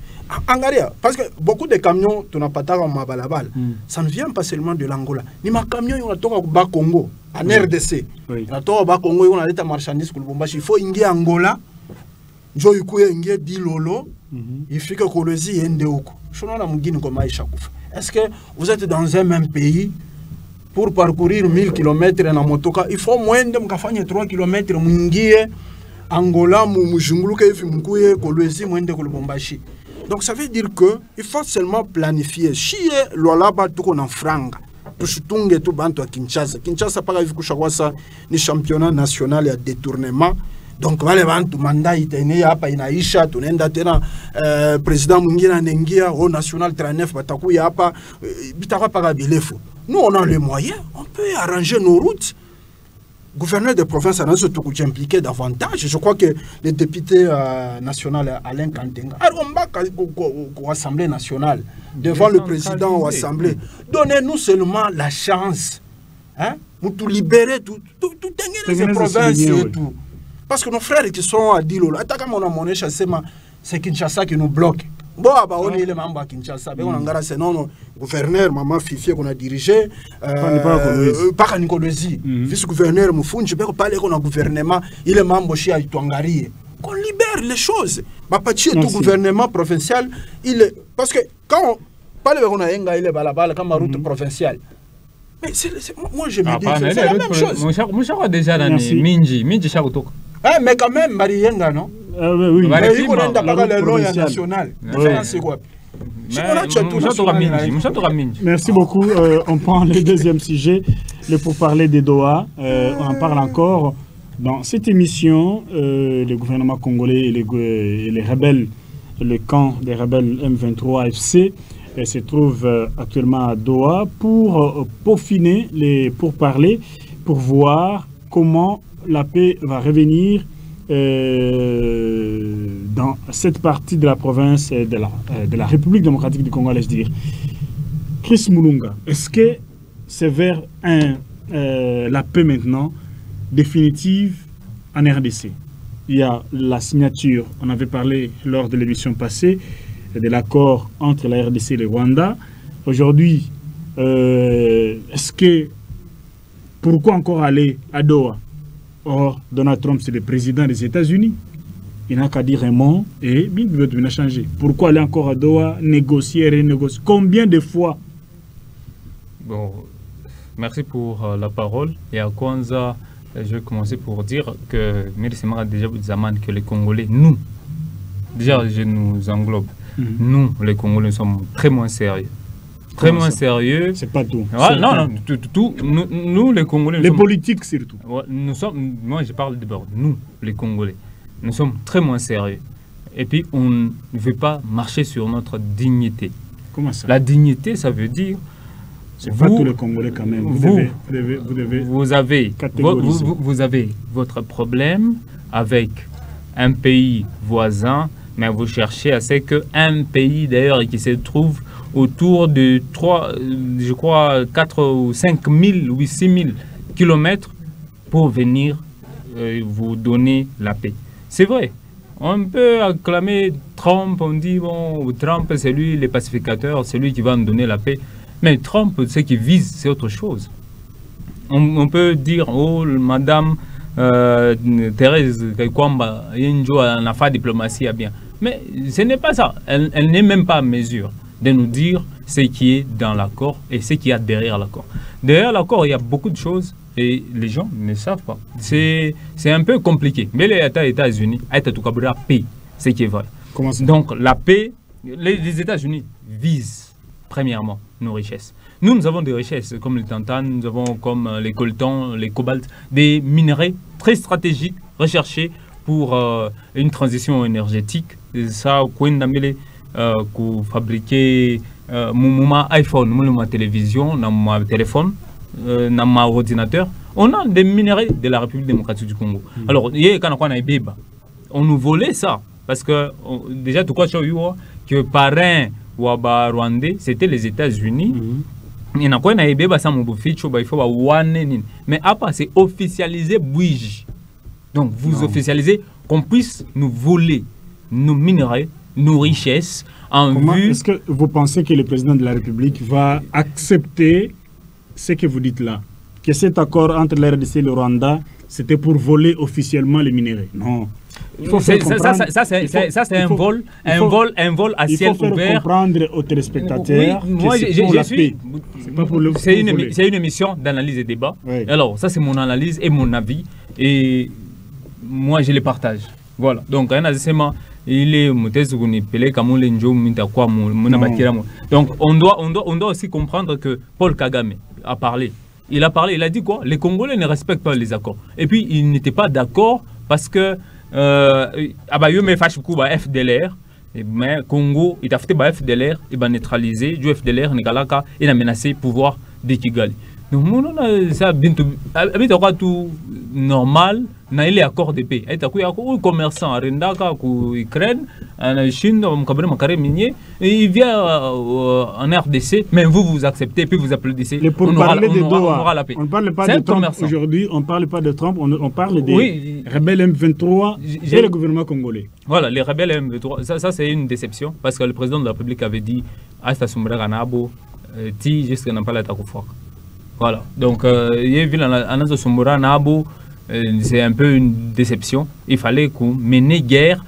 Parce que beaucoup de camions, tu n'as pas en ma balabal, ça ne vient pas seulement de l'Angola. Ni ma camion, il y a au bas Congo, en RDC. Il y a au bas Congo, il y a des marchandises pour le Bombashi. Il faut y Angola, il faut y Dilolo, il faut que Kolwezi y Ndeuko. Est-ce que vous êtes dans un même pays? Pour parcourir 1000 km en motoka, il faut moins de 3 km Angola, Kolwezi, Kolwezi. Donc ça veut dire qu'il faut seulement planifier. Si l'Olaba tout en franga, tout tout bantu à Kinshasa. Kinshasa pas vu que ni championnat national à détournement. Donc wale bantu mandat itene hapa inaisha tunaenda tena président mwingine anengia au national 39 batakuya hapa bitaka para bilefu. Nous on a les moyens, on peut arranger nos routes. Gouverneur de province a impliqué davantage. Je crois que le député national Alain Kantenga a au Assemblée nationale, devant le président ou Assemblée. Donnez-nous seulement la chance pour tout libérer, tout les provinces et tout. Parce que nos frères qui sont à Dilolo, c'est Kinshasa qui nous bloque. Bon, on est les membres à Kinshasa. On a c'est non gouverneur, maman Fifi qu'on a dirigé. Pas Nicolesi. Vice-gouverneur Moufoun, je peux parler qu'on a gouvernement. Il est membre chez Aïtouangari. Qu'on libère les choses. Tout gouvernement provincial, il est. Parce que quand on parle de Enga, il est balabala comme ma route provinciale. Mais moi je me dis c'est la même chose. Moi je déjà dans Minji Chakotok. Mais quand même, Marienga, non? Oui, merci beaucoup. On prend le deuxième sujet, pour parler des Doha. On en parle encore. Dans cette émission, le gouvernement congolais et les rebelles, le camp des rebelles M23 AFC, se trouve actuellement à Doha pour peaufiner les pourparlers, pour voir comment la paix va revenir dans cette partie de la province de la République démocratique du Congo, allais-je dire. Chris Mulunga, est-ce que c'est vers la paix maintenant définitive en RDC? Il y a la signature, on avait parlé lors de l'émission passée, de l'accord entre la RDC et le Rwanda. Aujourd'hui, Est-ce que... Pourquoi encore aller à Doha? Or, Donald Trump, c'est le président des États-Unis. Il n'a qu'à dire un mot et bim, il va changer. Pourquoi aller encore à Doha, négocier, renégocier? Combien de fois? Bon, merci pour la parole. Et à Kwanza, je vais commencer pour dire que Merci Mara déjà Zaman que les Congolais, nous, déjà je nous englobe, nous les Congolais sommes très moins sérieux. Très moins sérieux. C'est pas tout. Ah, non, non, tout. Nous les Congolais. Les politiques surtout. Nous sommes, moi je parle d'abord, nous les Congolais, nous sommes très moins sérieux. Et puis on ne veut pas marcher sur notre dignité. Comment ça? La dignité, ça veut dire. C'est pas tous les Congolais quand même. Vous avez votre problème avec un pays voisin, mais vous cherchez à ce qu'un pays d'ailleurs qui se trouve autour de 4 ou 5 000 ou 6 000 kilomètres pour venir vous donner la paix. C'est vrai. On peut acclamer Trump, on dit bon, Trump c'est lui le pacificateur, c'est lui qui va nous donner la paix. Mais Trump, ce qu'il vise, c'est autre chose. On peut dire, oh, madame Thérèse Kwamba, en a fait diplomatie, bien. Mais ce n'est pas ça. Elle n'est même pas à mesure de nous dire ce qui est dans l'accord et ce qu'il y a derrière l'accord. Derrière l'accord, il y a beaucoup de choses et les gens ne savent pas. C'est un peu compliqué. Mais les États-Unis, paix, ce qui est vrai. Donc la paix, les États-Unis visent premièrement nos richesses. Nous avons des richesses comme le tantane, nous avons comme les coltans, les cobaltes, des minerais très stratégiques recherchés pour une transition énergétique. Et ça, pour fabriquer mon iPhone, mon télévision, mon téléphone, mon ordinateur. On a des minerais de la République démocratique du Congo. Alors, on nous volait ça. Parce que déjà, tout quoi, que parrain Waba Rwandais, c'était les États-Unis. Mais après, c'est officialisé Bouige. Donc, vous officialisez qu'on puisse nous voler nos minerais, nos richesses en vue. Est-ce que vous pensez que le président de la République va accepter ce que vous dites là? Que cet accord entre la RDC et le Rwanda, c'était pour voler officiellement les minerais? Non. Ça, c'est un vol à ciel ouvert. Il faut comprendre aux téléspectateurs c'est une émission d'analyse et débat. Oui. Alors, ça, c'est mon analyse et mon avis. Et moi, je les partage. Voilà. Donc, donc, on doit aussi comprendre que Paul Kagame a parlé. Il a dit quoi? Les Congolais ne respectent pas les accords. Et puis, il n'était pas d'accord parce que FDLR, mais Congo, il a fait FDLR, il a neutralisé, du FDLR, il a menacé le pouvoir de Kigali. Donc, ça a tout normal, il y a accord de paix. Il y a un commerçant à Ukraine, en Chine, il vient en RDC, mais vous acceptez, puis vous applaudissez. On aura la paix. On ne parle pas de Trump aujourd'hui, on ne parle pas de Trump, on parle des rebelles M23 et le gouvernement congolais. Voilà, les rebelles M23, ça c'est une déception, parce que le président de la République avait dit Asta Soumra Ganabo, ti jusqu'à n'a pas la Takoufouk. Voilà, donc c'est un peu une déception. Il fallait qu'on mène guerre.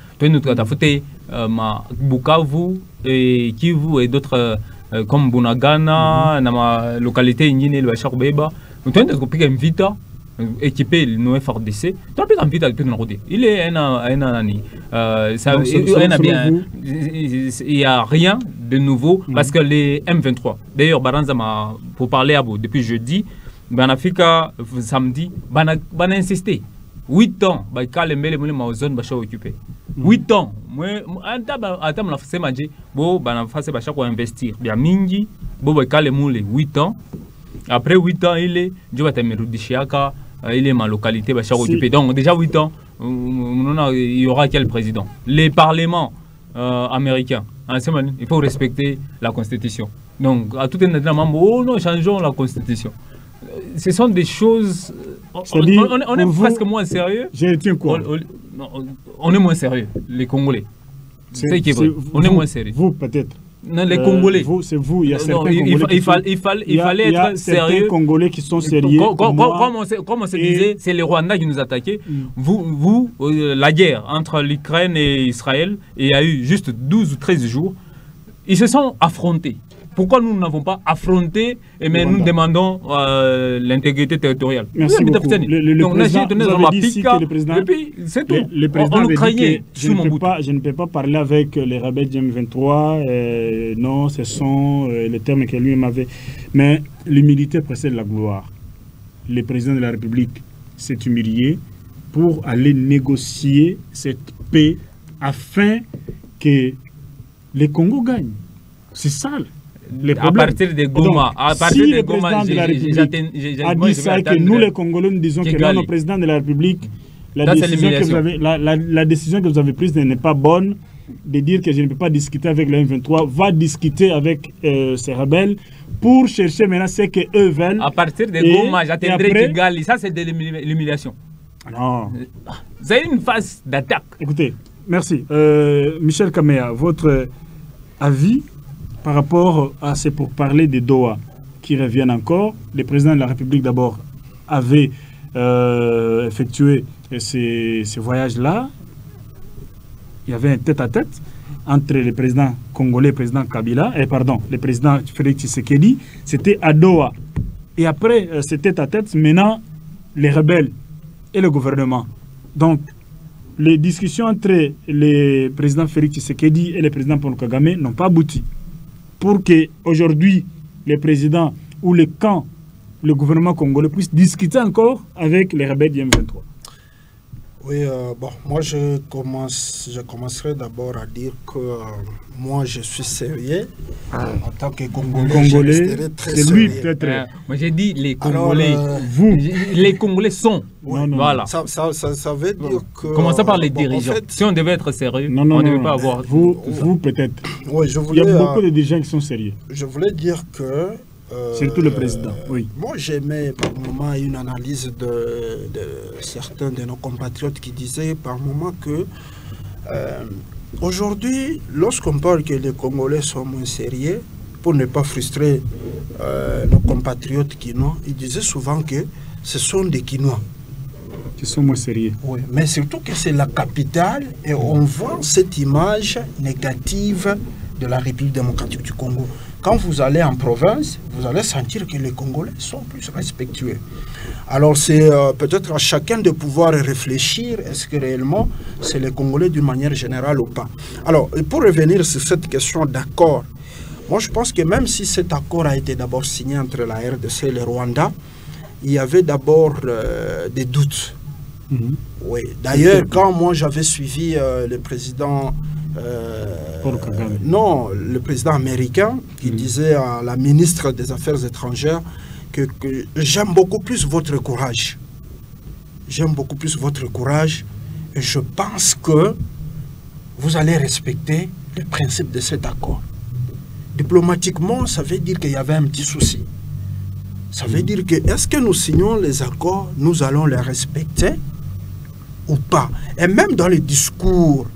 Bukavu et Kivu et d'autres comme Bunagana, dans ma localité Ingine, le Bacharbeba. Nous avons une vita équipé nos FRDC. Il est un année. Il n'y a rien de nouveau parce que les M23, d'ailleurs, pour parler à vous, depuis jeudi, Banafika, samedi, Bana insisté. 8 ans, ma zone va occupée. 8 ans. Moi, investir. Bien mingi, bo 8 ans. Après 8 ans, il est ma localité va occupée. Donc déjà 8 ans, il y aura quel président? Les parlements américains, il faut respecter la Constitution. Donc à tout un moment, oh non, changeons la Constitution. Ce sont des choses. On est presque moins sérieux. On est moins sérieux, les Congolais. C'est qui est vrai. On est moins sérieux. Vous, peut-être. Non, les Congolais. C'est vous, il y a certains Non, Congolais. il fallait être sérieux. Congolais qui sont sérieux. Comme on se disait, c'est les Rwandais qui nous attaquaient. La guerre entre l'Ukraine et Israël, il y a eu juste 12 ou 13 jours. Ils se sont affrontés. Pourquoi nous n'avons pas affronté mais nous demandons l'intégrité territoriale? Merci beaucoup. Le président avait dit que je ne peux pas parler avec les rebelles du M23. Non, ce sont les termes que lui m'avait. Mais l'humilité précède la gloire. Le président de la République s'est humilié pour aller négocier cette paix afin que les Congo gagnent. C'est ça. À partir de Goma, si le président de la République a dit ça, que nous les Congolais, nous disons que là, le président de la République, la décision que vous avez prise n'est pas bonne, de dire que je ne peux pas discuter avec le M23, va discuter avec ces rebelles pour chercher maintenant ce qu'eux veulent. À partir de Goma, j'attendrai Kigali. Ça, c'est de l'humiliation. Non. C'est une phase d'attaque. Écoutez, merci. Michel Kamea, votre avis par rapport à ces pourparlers de Doha qui reviennent encore. Le président de la République d'abord avait effectué ces voyages-là. Il y avait un tête-à-tête entre le président congolais et le président Kabila, le président Félix Tshisekedi. C'était à Doha. Et après ce tête-à-tête, maintenant, les rebelles et le gouvernement. Donc, les discussions entre le président Félix Tshisekedi et le président Paul Kagame n'ont pas abouti. Pour qu'aujourd'hui, les présidents ou les camps, le gouvernement congolais puissent discuter encore avec les rebelles du M23. Oui, moi je commencerai d'abord à dire que moi je suis sérieux en tant que Congolais. C'est lui peut-être. Moi j'ai dit les Congolais. Les Congolais sont. Oui, voilà. Ça veut dire que. Commençons par les dirigeants. En fait, si on devait être sérieux, on ne devait pas avoir. Vous peut-être. Oui, il y a beaucoup de dirigeants qui sont sérieux. Je voulais dire que. Surtout le président, oui. Moi, j'aimais par moment une analyse de certains de nos compatriotes qui disaient par moment que aujourd'hui, lorsqu'on parle que les Congolais sont moins sérieux, pour ne pas frustrer nos compatriotes quinois, ils disaient souvent que ce sont des Quinois. Qui sont moins sérieux. Oui, mais surtout que c'est la capitale et on voit cette image négative de la République démocratique du Congo. Quand vous allez en province, vous allez sentir que les Congolais sont plus respectueux. Alors c'est peut-être à chacun de pouvoir réfléchir, est-ce que réellement c'est les Congolais d'une manière générale ou pas. Alors pour revenir sur cette question d'accord, moi je pense que même si cet accord a été d'abord signé entre la RDC et le Rwanda, il y avait d'abord des doutes. Oui. D'ailleurs, quand moi j'avais suivi le président... non, le président américain qui disait à la ministre des Affaires étrangères que j'aime beaucoup plus votre courage. J'aime beaucoup plus votre courage et je pense que vous allez respecter les principes de cet accord. Diplomatiquement, ça veut dire qu'il y avait un petit souci. Ça veut dire que est-ce que nous signons les accords, nous allons les respecter ou pas? Et même dans les discours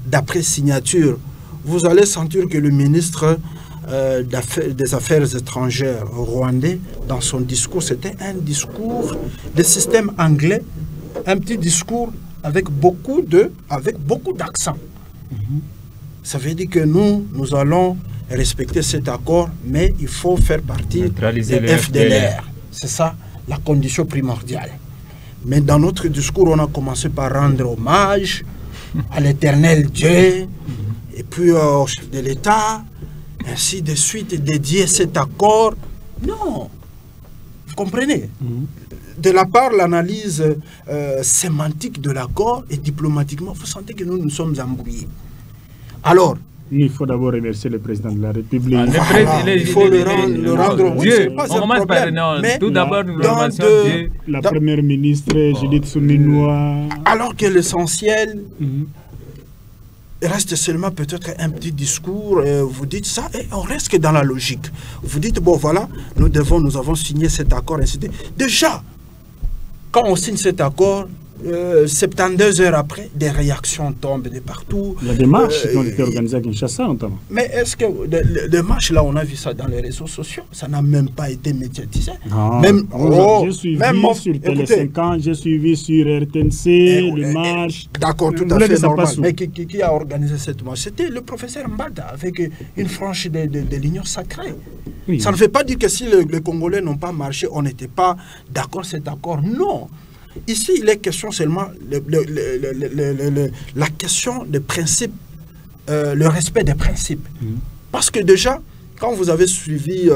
d'après signature, vous allez sentir que le ministre des Affaires étrangères rwandais, dans son discours, c'était un discours de système anglais, un petit discours avec beaucoup d'accent. Ça veut dire que nous allons respecter cet accord, mais il faut faire partie des FDLR. C'est ça la condition primordiale. Mais dans notre discours, on a commencé par rendre hommage à l'éternel Dieu, et puis au chef de l'État, ainsi de suite, et dédier cet accord. Non, vous comprenez? De la part, l'analyse sémantique de l'accord et diplomatiquement, vous sentez que nous sommes embrouillés. Alors, il faut d'abord remercier le président de la République. Il faut le rendre Dieu. On commence par tout d'abord nous remercions Dieu. La première ministre, Judith Souminoua. Alors que l'essentiel reste seulement peut-être un petit discours. Vous dites ça et on reste que dans la logique. Vous dites, bon voilà, nous avons signé cet accord. Déjà, quand on signe cet accord, 72 heures après, des réactions tombent de partout. Il y a des marches qui ont été organisées à Kinshasa, notamment. Mais est-ce que les marches, là, on a vu ça dans les réseaux sociaux, ça n'a même pas été médiatisé. Même, j'ai suivi sur Télé 50, j'ai suivi sur RTNC, les marches. D'accord, tout à fait normal. Mais qui a organisé cette marche? C'était le professeur Mbada, avec une frange de l'Union sacrée. Oui. Ça ne veut pas dire que si les Congolais n'ont pas marché, on n'était pas d'accord cet accord. Non. Ici, il est question seulement la question des principes, le respect des principes. Parce que déjà, quand vous avez suivi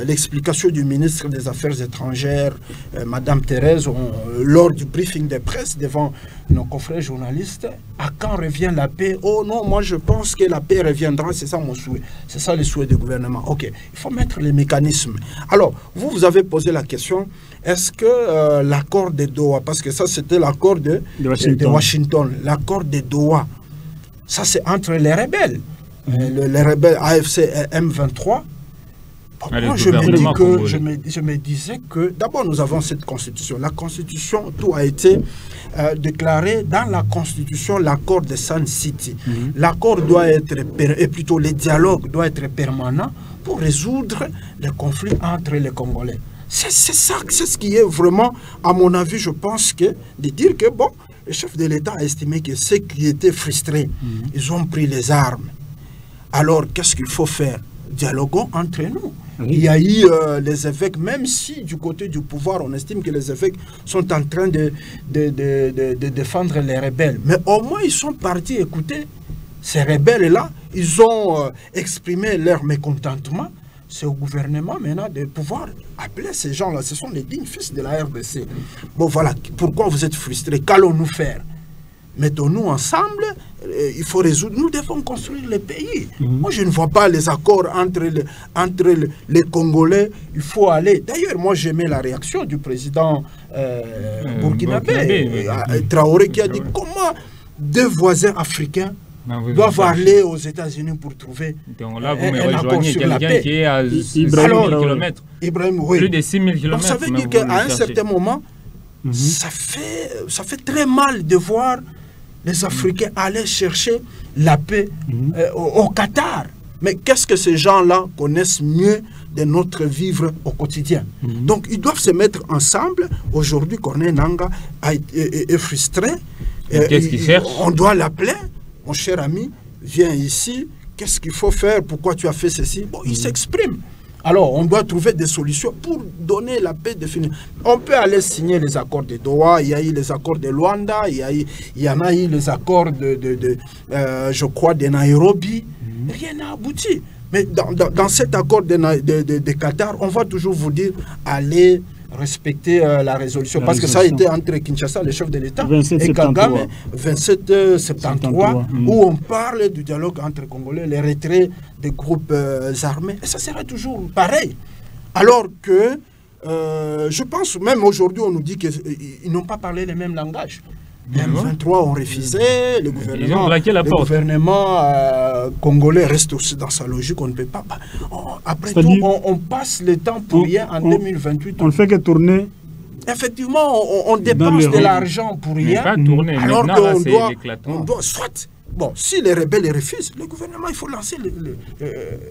l'explication du ministre des Affaires étrangères, Madame Thérèse, lors du briefing de presse devant nos confrères journalistes, à quand revient la paix? Oh non, moi je pense que la paix reviendra, c'est ça mon souhait. C'est ça le souhait du gouvernement. Ok, il faut mettre les mécanismes. Alors, vous avez posé la question, est-ce que l'accord de Doha, parce que ça c'était l'accord de Washington, l'accord de Doha, ça c'est entre les rebelles, les rebelles AFC et M23. Moi, je me disais que, d'abord, nous avons cette constitution. La constitution, tout a été déclaré dans la constitution, l'accord de Sun City. L'accord doit être, et plutôt le dialogue doit être permanent pour résoudre les conflits entre les Congolais. C'est ça, c'est ce qui est vraiment, à mon avis, je pense que, de dire que, bon, le chef de l'État a estimé que ceux qui étaient frustrés, ils ont pris les armes. Alors, qu'est-ce qu'il faut faire? Dialoguons entre nous. Il y a eu les évêques, même si du côté du pouvoir, on estime que les évêques sont en train de défendre les rebelles. Mais au moins, ils sont partis écouter ces rebelles-là. Ils ont exprimé leur mécontentement. C'est au gouvernement maintenant de pouvoir appeler ces gens-là. Ce sont les dignes fils de la RDC. Bon, voilà. Pourquoi vous êtes frustrés? Qu'allons-nous faire? Mettons-nous ensemble, il faut résoudre. Nous devons construire le pays. Moi, je ne vois pas les accords entre les Congolais. Il faut aller. D'ailleurs, moi, j'aimais la réaction du président burkinabé, Traoré, qui a dit comment deux voisins africains doivent aller aux États-Unis pour trouver un accord sur la paix. Qui est à 6 000 km. Plus de 6 000 km. Donc, ça veut dire qu'à un certain moment, ça fait très mal de voir les Africains aller chercher la paix au Qatar. Mais qu'est-ce que ces gens-là connaissent mieux de notre vivre au quotidien? Donc, ils doivent se mettre ensemble. Aujourd'hui, Corneille Nangaa est frustré. Qu'est-ce qu'il cherche? On doit l'appeler. Mon cher ami, viens ici. Qu'est-ce qu'il faut faire? Pourquoi tu as fait ceci? Bon, il s'exprime. Alors, on doit trouver des solutions pour donner la paix définitive. On peut aller signer les accords de Doha, il y a eu les accords de Luanda, il y en a eu les accords je crois, de Nairobi. Rien n'a abouti. Mais dans cet accord de Qatar, on va toujours vous dire, allez respecter la résolution. Parce que ça a été entre Kinshasa, le chef de l'État, et Kagame, 2773, où on parle du dialogue entre Congolais, les retraits des groupes armés. Et ça sera toujours pareil. Alors que, je pense, même aujourd'hui, on nous dit qu'ils n'ont pas parlé le même langage. Les M23 ont refusé, le gouvernement congolais reste aussi dans sa logique, on ne peut pas. Après tout, on passe le temps pour rien en 2028. On ne fait que tourner. Effectivement, on dépense de l'argent pour rien. Alors qu'on doit, soit, bon, si les rebelles refusent, le gouvernement, il faut lancer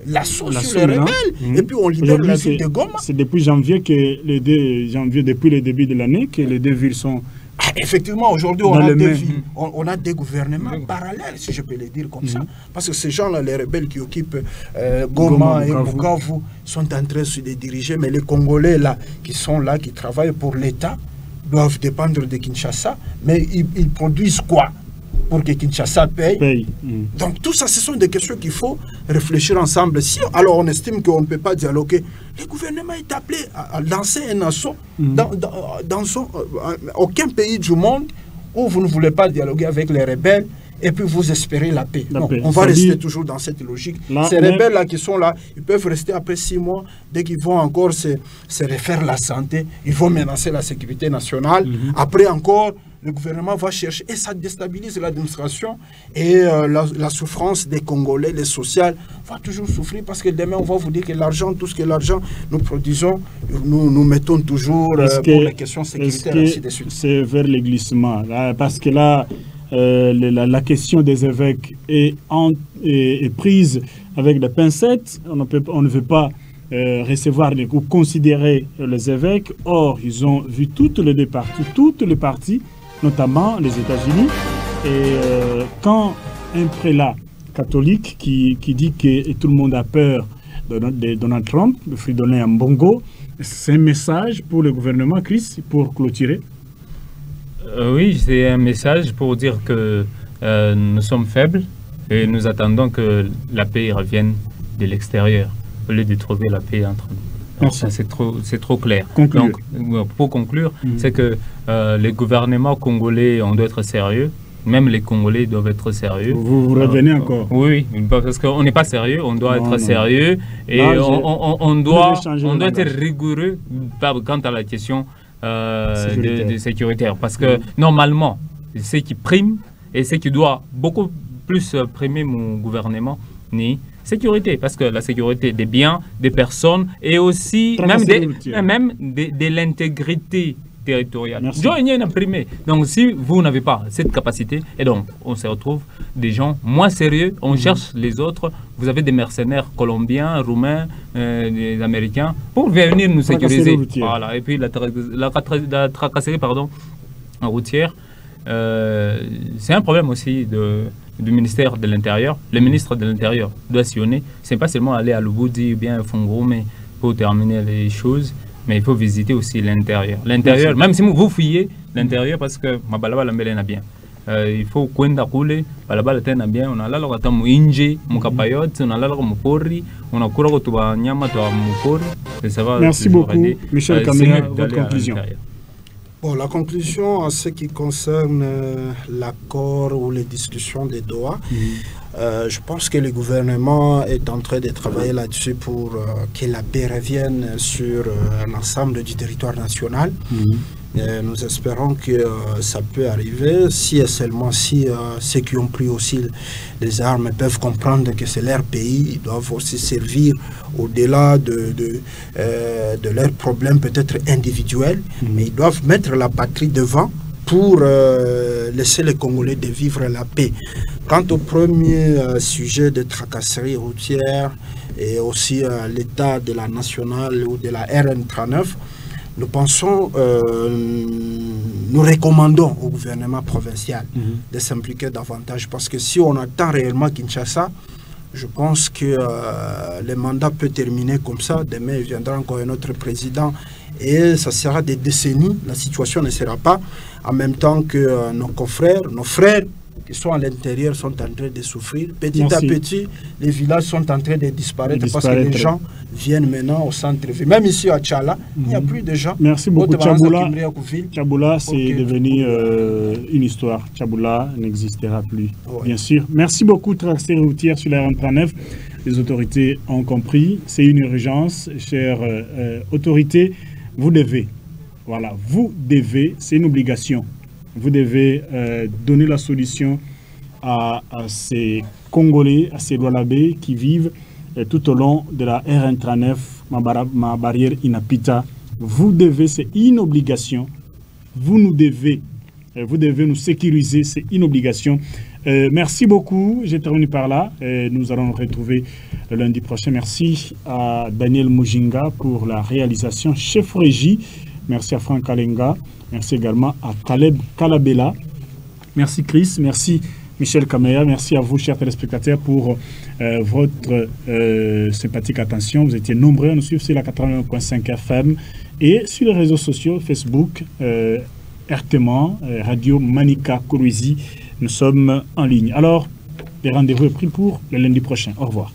l'assaut sur les rebelles, et puis on libère la ville de Goma. C'est depuis janvier, depuis le début de l'année, que les deux villes sont... Effectivement, aujourd'hui, on a des gouvernements parallèles, si je peux le dire comme ça. Parce que ces gens-là, les rebelles qui occupent Goma et Bukavu, sont en train de les diriger. Mais les Congolais là, qui sont là, qui travaillent pour l'État, doivent dépendre de Kinshasa. Mais ils produisent quoi pour que Kinshasa paye? Donc tout ça, ce sont des questions qu'il faut réfléchir ensemble. Si alors on estime qu'on ne peut pas dialoguer, le gouvernement est appelé à lancer un assaut dans aucun pays du monde où vous ne voulez pas dialoguer avec les rebelles et puis vous espérez la paix. Non, on va rester toujours dans cette logique. Ces rebelles-là qui sont là, ils peuvent rester après 6 mois, dès qu'ils vont encore se refaire la santé, ils vont menacer la sécurité nationale. Après encore, le gouvernement va chercher et ça déstabilise l'administration et la souffrance des Congolais, les sociales, va toujours souffrir parce que demain on va vous dire que l'argent, tout ce que l'argent nous produisons, nous mettons toujours pour les questions sécuritaires, ainsi de suite. C'est vers les glissements, là, parce que là, la question des évêques est prise avec des pincettes, on ne veut pas recevoir ou considérer les évêques. Or, ils ont vu toutes les parties, notamment les États-Unis. Et quand un prélat catholique qui dit que tout le monde a peur de Donald Trump, de Fridolin Ambongo, c'est un message pour le gouvernement, Chris, pour clôturer? Oui, c'est un message pour dire que nous sommes faibles et nous attendons que la paix revienne de l'extérieur, au lieu de trouver la paix entre nous. C'est trop clair. Donc, pour conclure, c'est que les gouvernements congolais, on doit être sérieux. Même les Congolais doivent être sérieux. Vous revenez encore? Oui, parce qu'on n'est pas sérieux, on doit être sérieux. Et là, on doit être rigoureux quant à la question de sécuritaire. Parce que normalement, ce qui prime et ce qui doit beaucoup plus primer mon gouvernement, ni sécurité, parce que la sécurité des biens, des personnes et aussi même de l'intégrité territoriale. Donc si vous n'avez pas cette capacité, et donc on se retrouve des gens moins sérieux, on cherche les autres, vous avez des mercenaires colombiens, roumains, des américains, pour venir nous sécuriser. Voilà. Et puis la tracasserie routière, c'est un problème aussi du ministère de l'Intérieur. Le ministre de l'Intérieur doit sillonner. Ce n'est pas seulement aller à Lubudi ou bien à Fongroume pour terminer les choses, mais il faut visiter aussi l'intérieur. L'intérieur, même si vous fouillez l'intérieur, parce que Mabalaba l'ambele n'a bien. Il faut kwenda kule, balabala tena bien, on a là le tamu inje, mukapayot, on a là le mupori, on a kura kotuba nyama to mupori. Merci beaucoup, Michel Kamea, votre conclusion. Bon, la conclusion en ce qui concerne l'accord ou les discussions de Doha, je pense que le gouvernement est en train de travailler là-dessus pour que la paix revienne sur l'ensemble du territoire national. Nous espérons que ça peut arriver si et seulement si ceux qui ont pris aussi les armes peuvent comprendre que c'est leur pays, ils doivent aussi servir au-delà de leurs problèmes peut-être individuels, mais ils doivent mettre la patrie devant pour laisser les Congolais de vivre la paix. Quant au premier sujet de tracasserie routière et aussi l'état de la nationale ou de la RN39, nous pensons, nous recommandons au gouvernement provincial de s'impliquer davantage parce que si on attend réellement Kinshasa, je pense que le mandat peut terminer comme ça. Demain, il viendra encore un autre président et ça sera des décennies. La situation ne sera pas en même temps que nos confrères, nos frères qui sont à l'intérieur sont en train de souffrir. Petit à petit, les villages sont en train de disparaître parce que les gens viennent maintenant au centre-ville. Même ici à Tchala, il n'y a plus de gens. Merci beaucoup, Tchaboula. Tchaboula, c'est devenu une histoire. Tchaboula n'existera plus, bien sûr. Merci beaucoup, Tracé routière sur la RN39. Les autorités ont compris. C'est une urgence, chères autorités. Vous devez, voilà, vous devez, c'est une obligation. Vous devez donner la solution à ces Congolais, à ces Doualabé qui vivent tout au long de la RN39, ma barrière Inapita. Vous devez, c'est une obligation. Vous devez nous sécuriser, c'est une obligation. Merci beaucoup, j'ai terminé par là. Nous allons nous retrouver le lundi prochain. Merci à Daniel Mujinga pour la réalisation, chef régie. Merci à Franck Alenga. Merci également à Caleb Kalabela. Merci Chris. Merci Michel Kamea. Merci à vous, chers téléspectateurs, pour votre sympathique attention. Vous étiez nombreux à nous suivre sur la 81.5 FM et sur les réseaux sociaux, Facebook, RTMan, Radio Manika Kourouzi. Nous sommes en ligne. Alors, le rendez-vous est pris pour le lundi prochain. Au revoir.